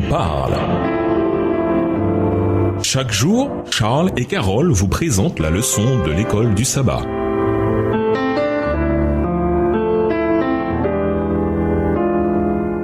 parle. Chaque jour, Charles et Carole vous présentent la leçon de l'école du sabbat.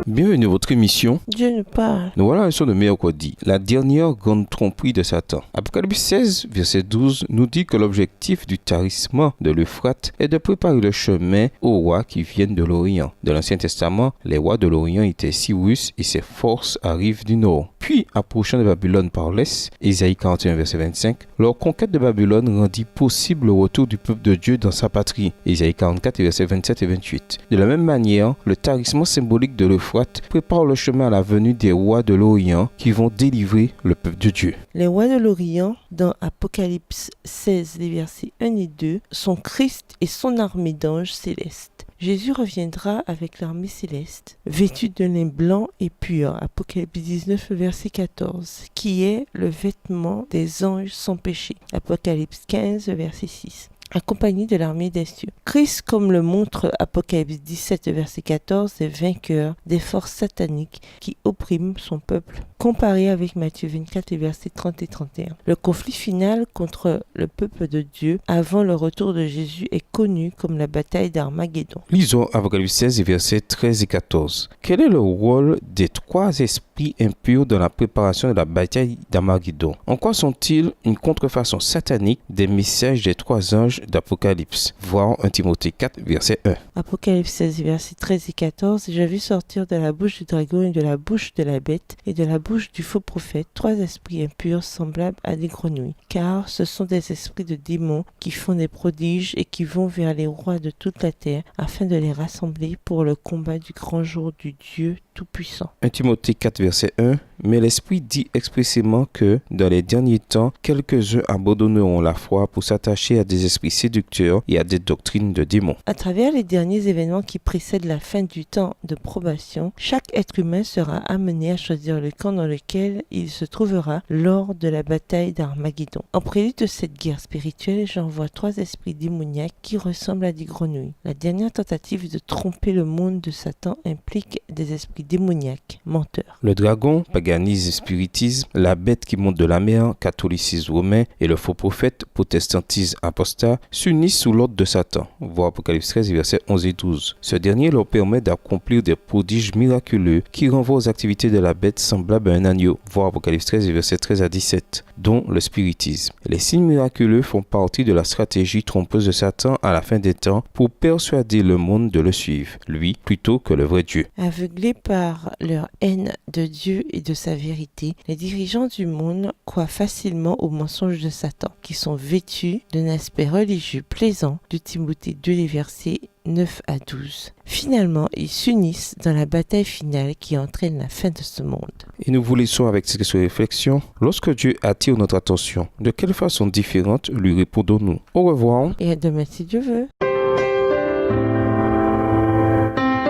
Bienvenue à votre émission. Dieu nous parle. Nous voilà la leçon de mercredi, la dernière grande tromperie de Satan. Apocalypse 16, verset 12, nous dit que l'objectif du tarissement de l'Euphrate est de préparer le chemin aux rois qui viennent de l'Orient. Dans l'Ancien Testament, les rois de l'Orient étaient Cyrus et ses forces arrivent du nord. Puis, approchant de Babylone par l'est, Ésaïe 41, verset 25, leur conquête de Babylone rendit possible le retour du peuple de Dieu dans sa patrie. Ésaïe 44, verset 27 et 28. De la même manière, le tarissement symbolique de l'Euphrate prépare le chemin à la venue des rois de l'Orient qui vont délivrer le peuple de Dieu. Les rois de l'Orient, dans Apocalypse 16, les versets 1 et 2, sont Christ et son armée d'anges célestes. Jésus reviendra avec l'armée céleste, vêtue de lin blanc et pur, Apocalypse 19, verset 14, qui est le vêtement des anges sans péché, Apocalypse 15, verset 6. Accompagné de l'armée des cieux. Christ, comme le montre Apocalypse 17, verset 14, est vainqueur des forces sataniques qui oppriment son peuple. Comparé avec Matthieu 24, versets 30 et 31. Le conflit final contre le peuple de Dieu avant le retour de Jésus est connu comme la bataille d'Armageddon. Lisons Apocalypse 16, versets 13 et 14. Quel est le rôle des trois esprits impurs dans la préparation de la bataille d'Armageddon? En quoi sont-ils une contrefaçon satanique des messages des trois anges d'Apocalypse? Voir 1 Timothée 4, verset 1. Apocalypse 16, versets 13 et 14. J'ai vu sortir de la bouche du dragon et de la bouche de la bête et de la bouche du faux prophète trois esprits impurs semblables à des grenouilles. Car ce sont des esprits de démons qui font des prodiges et qui vont vers les rois de toute la terre afin de les rassembler pour le combat du grand jour du Dieu Tout-Puissant. 1 Timothée 4, verset 1. Mais l'Esprit dit expressément que, dans les derniers temps, quelques-uns abandonneront la foi pour s'attacher à des esprits séducteurs et à des doctrines de démons. À travers les derniers événements qui précèdent la fin du temps de probation, chaque être humain sera amené à choisir le camp dans lequel il se trouvera lors de la bataille d'Armageddon. En prélude de cette guerre spirituelle, j'envoie trois esprits démoniaques qui ressemblent à des grenouilles. La dernière tentative de tromper le monde de Satan implique des esprits démoniaques, menteurs. Le dragon, paganisme, spiritisme, la bête qui monte de la mer, catholicisme romain et le faux prophète, protestantisme apostat, s'unissent sous l'ordre de Satan. Voir Apocalypse 13, versets 11 et 12. Ce dernier leur permet d'accomplir des prodiges miraculeux qui renvoient aux activités de la bête semblable à un agneau. Voir Apocalypse 13, versets 13 à 17, dont le spiritisme. Les signes miraculeux font partie de la stratégie trompeuse de Satan à la fin des temps pour persuader le monde de le suivre, lui, plutôt que le vrai Dieu. Aveuglés par leur haine de Dieu et de sa vérité, les dirigeants du monde croient facilement aux mensonges de Satan, qui sont vêtus d'un aspect religieux plaisant de Timothée 2, les versets 9 à 12. Finalement, ils s'unissent dans la bataille finale qui entraîne la fin de ce monde. Et nous vous laissons avec cette réflexion. Lorsque Dieu attire notre attention, de quelle façon différente lui répondons-nous? Au revoir. Et à demain si Dieu veut.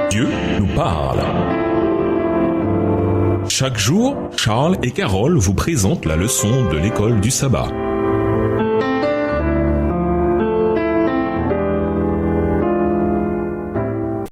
Dieu nous parle. Chaque jour, Charles et Carole vous présentent la leçon de l'école du sabbat.